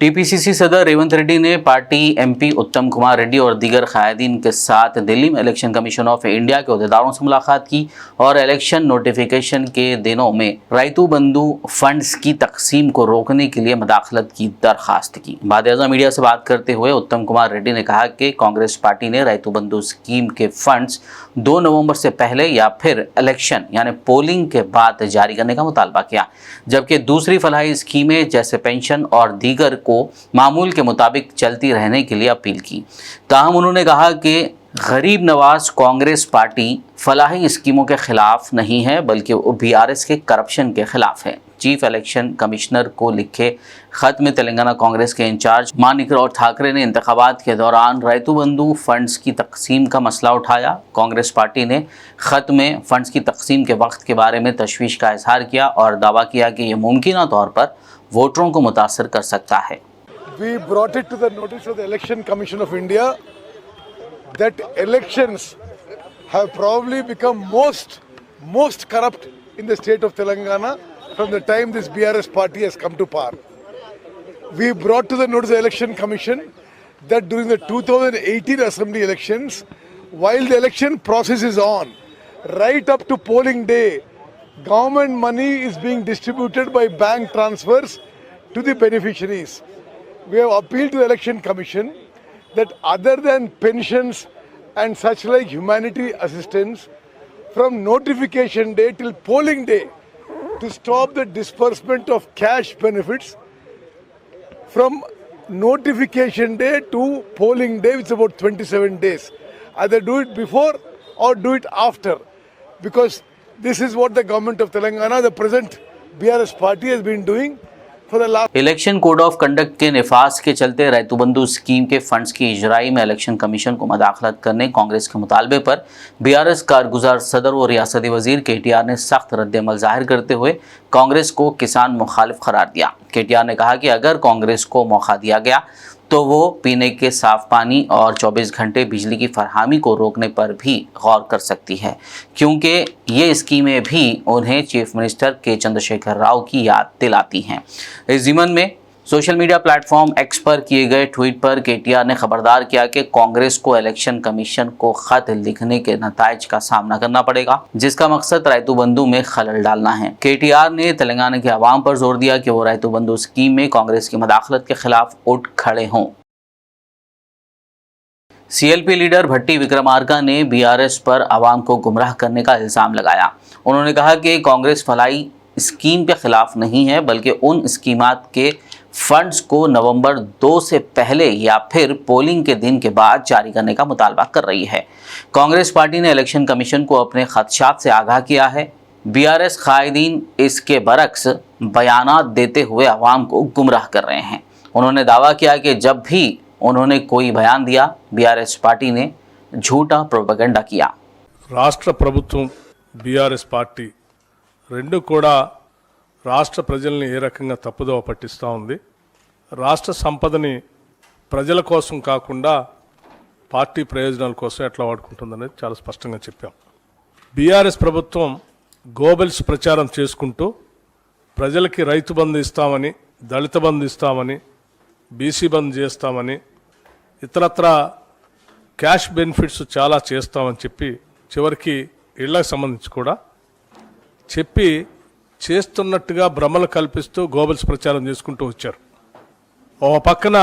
TPCC सदर रेवंत रेड्डी ने party MP उत्तम कुमार रेड्डी और दीगर कायदीन के साथ दिल्ली में इलेक्शन कमीशन ऑफ इंडिया के अहदेदारों से मुलाकात की और इलेक्शन नोटिफिकेशन के दिनों में रायतू बंधु फंड्स की तकसीम को रोकने के लिए मदाखलत की दरखास्त की। बाद मीडिया से बात करते हुए उत्तम कुमार रेड्डी ने कहा कि कांग्रेस पार्टी ने रायतू बंधु स्कीम के फंड्स 2 नवंबर से पहले या फिर इलेक्शन यानी पोलिंग के बाद जारी करने का मुतालबा किया, जबकि दूसरी फलाही स्कीमें जैसे पेंशन और दीगर को मामूल के मुताबिक चलती रहने के लिए अपील की। ताहम उन्होंने कहा कि गरीब नवाज कांग्रेस पार्टी फलाही स्कीमों के खिलाफ नहीं है बल्कि वो बीआरएस के करप्शन के खिलाफ है। चीफ इलेक्शन कमिश्नर को लिखे खत में तेलंगाना कांग्रेस के इंचार्ज मानिकराव ठाकरे ने इंतखाबात के दौरान रायतू बंधु फंड्स की तकसीम का मसला उठाया। कांग्रेस पार्टी ने खत में फंड्स की तकसीम के वक्त के बारे में तशवीश का इजहार किया और दावा किया कि यह मुमकिन तौर पर वोटरों को मुतासर कर सकता है। We brought it to the notice of the Election Commission of India that elections have probably become most corrupt in the state of Telangana from the time this BRS party has come to power. We brought to the notice of the Election Commission that during the 2018 assembly elections, while the election process is on, right up to polling day, government money is being distributed by bank transfers to the beneficiaries. We have appealed to the Election Commission that other than pensions and such like humanitarian assistance, from notification day till polling day, to stop the disbursement of cash benefits from notification day to polling day, which is about 27 days. Either do it before or do it after, because this is what the government of Telangana, the present BRS party, has been doing. Election code of conduct के निफाज के चलते रायतू बंधु scheme के funds की इजराई में election commission को मदाखलत करने कांग्रेस के मुतालबे पर बीआरएस कारगुजार सदर और रियासती वजीर केटीआर ने सख्त रद्द-ए-अमल जाहिर करते हुए कांग्रेस को किसान मुखालिफ करार दिया। केटीआर ने कहा कि अगर कांग्रेस को मौका दिया गया तो वो पीने के साफ पानी और 24 घंटे बिजली की फरहमी को रोकने पर भी गौर कर सकती है, क्योंकि ये स्कीमें भी उन्हें चीफ मिनिस्टर के चंद्रशेखर राव की याद दिलाती हैं। इस ज़िमन में सोशल मीडिया प्लेटफॉर्म एक्स पर किए गए ट्वीट पर केटीआर ने खबरदार किया कि कांग्रेस को इलेक्शन कमीशन को खत लिखने के नताइज का सामना करना पड़ेगा, जिसका मकसद रायतू बंधु में खलल डालना है। केटीआर ने तेलंगाना के अवाम पर जोर दिया कि वो रायतू बंधु स्कीम में कांग्रेस की मदाखलत के खिलाफ उठ खड़े हों। सीएलपी लीडर भट्टी विक्रमार्का ने बीआरएस पर अवाम को गुमराह करने का इल्ज़ाम लगाया। उन्होंने कहा कि कांग्रेस फलाई स्कीम के खिलाफ नहीं है बल्कि उन स्कीमात के फंड्स को नवंबर 2 से पहले या फिर पोलिंग के दिन के बाद जारी करने का मुतालबा कर रही है। कांग्रेस पार्टी ने इलेक्शन कमीशन को अपने खदशात से आगाह किया है। बीआरएस कायदीन इसके बरक्स बयानात देते हुए अवाम को गुमराह कर रहे हैं। उन्होंने दावा किया कि जब भी उन्होंने कोई बयान दिया, बीआरएस पार्टी ने झूठा प्रोपेगेंडा किया। राष्ट्र प्रभुत्व बीआरएस पार्टी రెండు కూడా రాష్ట్ర ప్రజల్ని ఏ రకంగా తప్పుదోవ పట్టిస్తూ ఉంది, రాష్ట్ర సంపదని ప్రజల కోసం కాకుండా పార్టీ ప్రయోజనాల కోసం ఎట్లా వాడుకుంటుందనేది చాలా స్పష్టంగా చెప్పాం। బీఆర్ఎస్ ప్రభుత్వం గోబెల్స్ ప్రచారం చేసుకుంటూ ప్రజలకి రైతు బంధు ఇస్తామని, దళిత బంధు ఇస్తామని, బీసీ బంధు చేస్తామని, ఇతరత్ర క్యాష్ బెనిఫిట్స్ చాలా చేస్తామని చెప్పి చివరికి ఇళ్లకు సంబంధించి కూడా చెప్పి చేస్తున్నట్టుగా భ్రమలు కల్పిస్తూ గోబెల్స్ ప్రచారం చేసుకుంటూ వచ్చారు। ఓ పక్కన